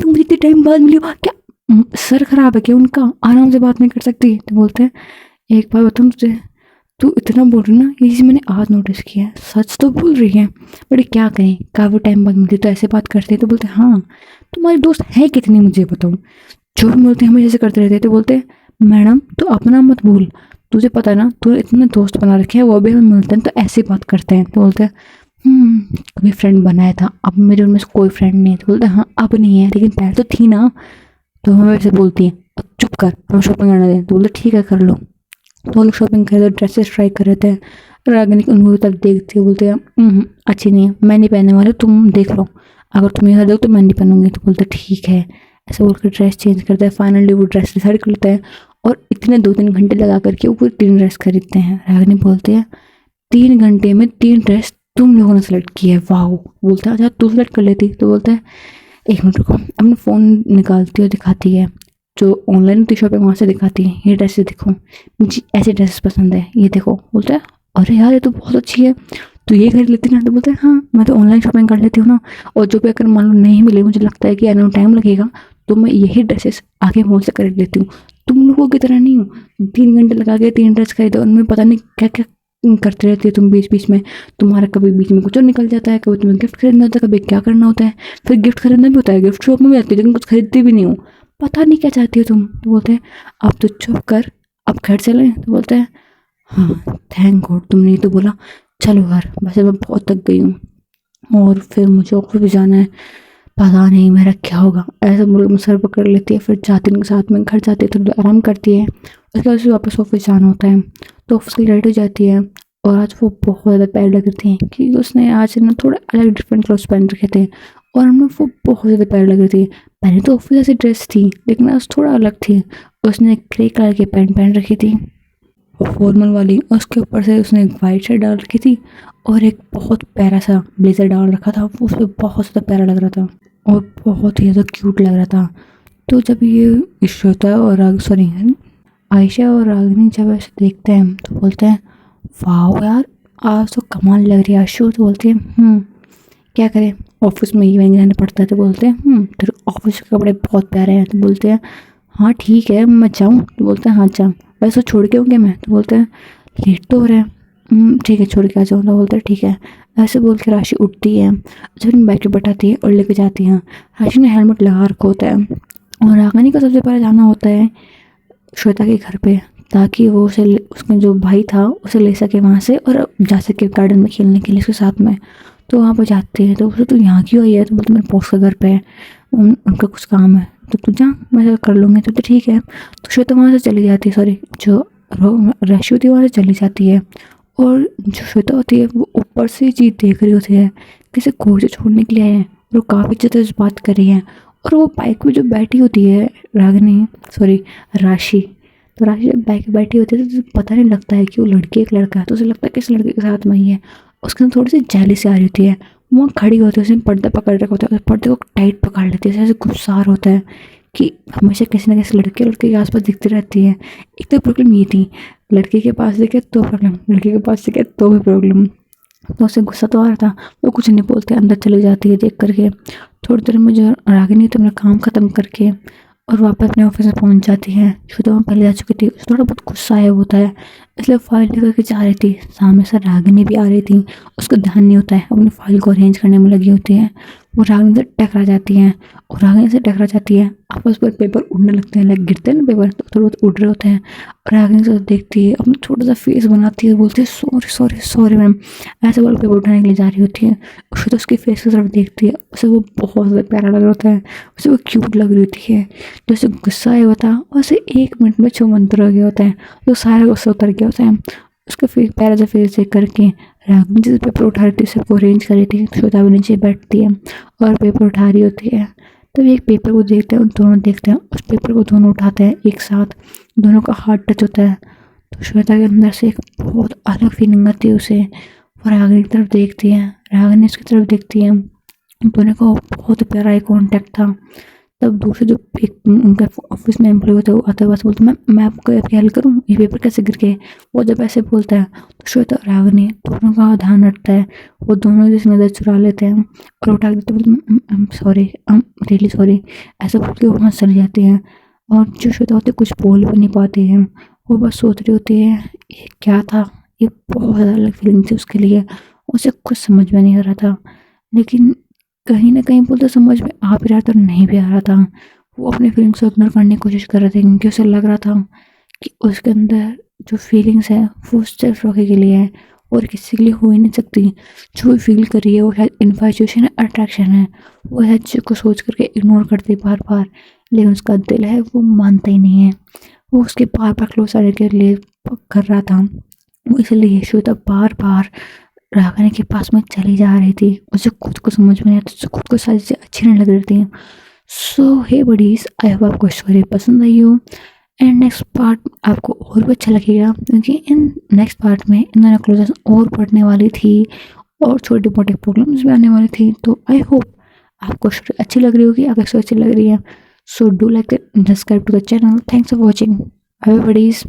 तुम इतने टाइम बाद मिली हो क्या? सर खराब है क्या उनका? आराम से बात नहीं कर सकती? तो बोलते हैं एक बार बताऊँ तुझे, तू इतना बोल रही ना, ये चीज़ मैंने आज नोटिस किया है, सच तो बोल रही है, बट क्या करें काफ़ी टाइम बाद मिलती तो ऐसे बात करते हैं। तो बोलते हाँ तुम्हारे दोस्त है कितने मुझे बताओ, जो भी बोलते हैं हमें जैसे करते रहते हैं। तो बोलते मैडम तू अपना मत भूल, तुझे पता है ना तू इतने दोस्त बना रखे हैं, वो भी हमें मिलते हैं तो ऐसी बात करते हैं। तो बोलते हैं कभी फ्रेंड बनाया था, अब मेरे उनमें से कोई फ्रेंड नहीं है। तो बोलते हाँ अब नहीं है, लेकिन पहले तो थी ना। तो हमें वैसे बोलती है चुप कर, हम शॉपिंग करने दें। तो बोलते ठीक है कर लो। तो वो लोग शॉपिंग कर रहे थे, ड्रेसेस ट्राई कर रहे थे। रागिनी उनको तक देखते बोलते हैं अच्छी नहीं है, मैं नहीं पहनने वाली, तुम देख लो, अगर तुम ये दो तो मैं नहीं पहनूंगी। तो बोलते ठीक है, ऐसे बोलकर ड्रेस चेंज करते हैं। फाइनली वो ड्रेस डिसाइड कर लेते हैं और इतने 2-3 घंटे लगा करके वो पूरी 3 ड्रेस खरीदते हैं। रागिनी बोलते हैं 3 घंटे में 3 ड्रेस तुम लोगों ने सेलेक्ट की है, वाह। बोलता है अच्छा तू सेलेक्ट कर लेती? तो बोलता है एक मिनट रुको, अपना फ़ोन निकालती और दिखाती है, जो ऑनलाइन होती शॉपिंग वहाँ से दिखाती है, ये ड्रेसेस देखो, मुझे ऐसे ड्रेसेस पसंद है, ये देखो। बोलता है अरे यार ये तो बहुत अच्छी है, तो ये खरीद लेती ना? तो बोलते हैं हाँ मैं तो ऑनलाइन शॉपिंग कर लेती हूँ ना, और जो भी अगर मान लो नहीं मिले, मुझे लगता है कि आने में टाइम लगेगा, तो मैं यही ड्रेसेस आगे मॉल से खरीद लेती हूँ। तुम लोगों की तरह नहीं हूँ 3 घंटे लगा के 3 ड्रेस खरीदो, उनमें पता नहीं क्या क्या करते रहते हो तुम बीच बीच में। तुम्हारा कभी बीच में कुछ और निकल जाता है, कभी तुम्हें गिफ्ट खरीदना होता है, कभी क्या करना होता है, फिर गिफ्ट खरीदना भी होता है, गिफ्ट शॉप में भी आती है लेकिन कुछ खरीदती भी नहीं हूँ, पता नहीं क्या चाहती हो तुम। तो बोलते हैं अब तो चुप कर, अब घर चलें? तो बोलते हैं हाँ थैंक गॉड तुमने तो बोला, चलो घर, वैसे मैं बहुत थक गई हूँ और फिर मुझे ऑफिस भी जाना है, पता नहीं मेरा क्या होगा। ऐसे बोल के सर पकड़ लेती है, फिर जाती उनके साथ में घर जाती है, थोड़ी देर आराम करती है, उसके बाद वापस ऑफिस जाना होता है। तो ऑफिस के लिए रेडी हो जाती है और आज वो बहुत ज़्यादा प्यारी लग रही थी क्योंकि उसने आज ना थोड़े अलग डिफरेंट क्लोथ्स पहन रखे थे और हमें वो बहुत ज़्यादा प्यारी लग रही थी। पहले तो ऑफिस जैसी ड्रेस थी लेकिन आज थोड़ा अलग थी। उसने ग्रे कलर की पैंट पहन रखी थी फॉर्मल वाली, उसके ऊपर से उसने एक वाइट शर्ट डाल रखी थी और एक बहुत प्यारा सा ब्लेजर डाल रखा था, वो उससे बहुत ज़्यादा प्यारा लग रहा था और बहुत ही ज़्यादा क्यूट लग रहा था। तो जब ये श्वेता और सॉरी आयशा और रागिनी जब ऐसे देखते हैं तो बोलते हैं वाह यार आज तो कमाल लग रही है आशु। तो बोलते हैं क्या करें ऑफिस में ही वहीं जाना पड़ता है। तो बोलते हैं तेरे ऑफिस के कपड़े बहुत प्यारे हैं। तो बोलते हैं हाँ ठीक है मैं जाऊँ? तो बोलते हैं हाँ जा, वैसे छोड़ के होंगे मैं? तो बोलते हैं लेट तो हो रहा है, ठीक है छोड़ के आ जाऊँ। तो बोलते हैं ठीक है। ऐसे बोल के राशि उठती है, जब बाइक पर बैठाती है और लेके जाती है। राशि ने हेलमेट लगा रखा होता है और रागिनी को सबसे पहले जाना होता है श्वेता के घर पे, ताकि वो उसे उसका जो भाई था उसे ले सके वहाँ से और जा सके गार्डन में खेलने के लिए उसके साथ में। तो वहाँ पर जाते हैं तो उसे तो यहाँ क्यों आई है? तो बोलते मेरे बॉस का घर पे है, उनका कुछ काम है, तो तू जा मैं कर लूँगी। तो ठीक है। तो श्वेता वहाँ से चली जाती है, सॉरी जो राशि होती है वहाँ से चली जाती है और जो श्वेता होती है वो ऊपर से चीज़ देख रही होती है किसी कोई से छोड़ने के लिए आए हैं और वो काफ़ी ज़्यादा इस बात कर रही है। और वो बाइक पे जो बैठी होती है रागिनी सॉरी राशि, तो राशि जब बाइक पे बैठी होती है तो पता नहीं लगता है कि वो लड़की एक लड़का है, तो उसे लगता है कि इस लड़के के साथ में ही है। उसके अंदर थोड़ी सी जेलसी आ रही होती है। वो खड़ी होती है, उसने पर्दा पकड़ रखा होता है, उस पर्दे को टाइट पकड़ लेती है, ऐसे गुस्सार होता है कि हमेशा किसी ना किसी लड़के के आसपास दिखती रहती है। एक तो प्रॉब्लम ये थी, लड़के के पास दिखे तो प्रॉब्लम, लड़के के पास दिखे तो भी प्रॉब्लम। तो उसे गुस्सा तो आ रहा था, वो कुछ नहीं बोलते, अंदर चली जाती है देख करके। थोड़ी देर में जो रागिनी तो अपना काम ख़त्म करके और वापस अपने ऑफिस में पहुंच जाती है। श्वेता वहाँ पहले जा चुकी थी, उसे थोड़ा बहुत गुस्सा आया होता है, इसलिए फाइल लेकर के जा रही थी। सामने से रागिनी भी आ रही थी, उसको ध्यान नहीं होता है, अपनी फाइल को अरेंज करने में लगी होती है। वो रागिनी से टकरा जाती है, और रागिनी से टकरा जाती है, आपस पर पेपर उड़ने लगते हैं, लाइक गिरते हैं ना पेपर तो थोड़े बहुत उड़ रहे होते हैं। और रागिनी से देखती है, अपना छोटा सा फेस बनाती है, बोलती है सॉरी सॉरी सॉरी मैम, ऐसे बोल पेपर उठाने के लिए जा रही होती है। उसको तो उसके फेस की तरफ देखती है, उसे वो बहुत ज़्यादा प्यारा लग रहा होता है, उसे वो क्यूट लग रही होती है। तो उसे गुस्सा आया होता है, और उसे 1 मिनट में छूमंतर हो गया होता है, तो सारा गुस्सा उतर गया होता है। उसका फेस प्यारा सा फेस देख करके रागिनी जिस पेपर उठा रही थी सबको अरेंज कर रही थी, श्वेता भी नीचे बैठती है और पेपर उठा रही होती है। तब एक पेपर को देखते हैं, दोनों देखते हैं, उस पेपर को दोनों उठाते हैं एक साथ, दोनों का हाथ टच होता है। तो श्वेता के अंदर से एक बहुत अलग फीलिंग आती है उसे, और रागिनी की तरफ देखती है, रागिनी उसकी तरफ देखती है, दोनों का बहुत प्यारा एक कॉन्टेक्ट था। तब दूसरे जो एक उनका ऑफिस में एम्प्लॉय होता है वो आता है, बस बोलते मैं आपको आपकी हेल्प करूँ, ये पेपर कैसे गिर गए। वो जब ऐसे बोलता है तो श्वेता और रागिनी दोनों का ध्यान हटता है, वो दोनों जिस नज़र चुरा लेते हैं और उठा के देते, बोलते I am sorry, I am really sorry, ऐसा बोल के वो वहाँ चली जाती है। और जो श्वेता होती है कुछ बोल भी नहीं पाती है, वो बस सोच रही होती है ये क्या था, ये बहुत ज़्यादा अलग फीलिंग थी उसके लिए, उसे कुछ समझ में नहीं आ रहा था। लेकिन कहीं न कहीं बोलते समझ में आ भी रहा था और नहीं भी आ रहा था। वो अपनी फीलिंग्स को इग्नोर करने की कोशिश कर रहे थे, क्योंकि उसे लग रहा था कि उसके अंदर जो फीलिंग्स है वो सिर्फ रोके के लिए है और किसी के लिए हो ही नहीं सकती। जो फील कर रही है वो शायद इन्फैचुएशन है, अट्रैक्शन है। वो हर चीज़ को सोच करके इग्नोर करती है बार बार, लेकिन उसका दिल है वो मानता ही नहीं है। वो उसके बार बार क्लोज आने के लिए कर रहा था। वो इसलिए श्वेता बार बार रागिनी के पास में चली जा रही थी, उसे खुद को समझ में नहीं आता, उसे खुद को सारी चीज़ें अच्छी नहीं लग रही थी। सो हे बडीज, आई होप आपको स्टोरी पसंद आई हो, एंड नेक्स्ट पार्ट आपको और भी अच्छा लगेगा, क्योंकि इन नेक्स्ट पार्ट में इन दोनों क्लोजेस और बढ़ने वाली थी और छोटी मोटी प्रॉब्लम्स भी आने वाली थी। तो आई होप आपको स्टोरी अच्छी लग रही होगी। अगर स्टोरी अच्छी लग रही है so do like subscribe to the channel. Thanks for watching, bye buddies.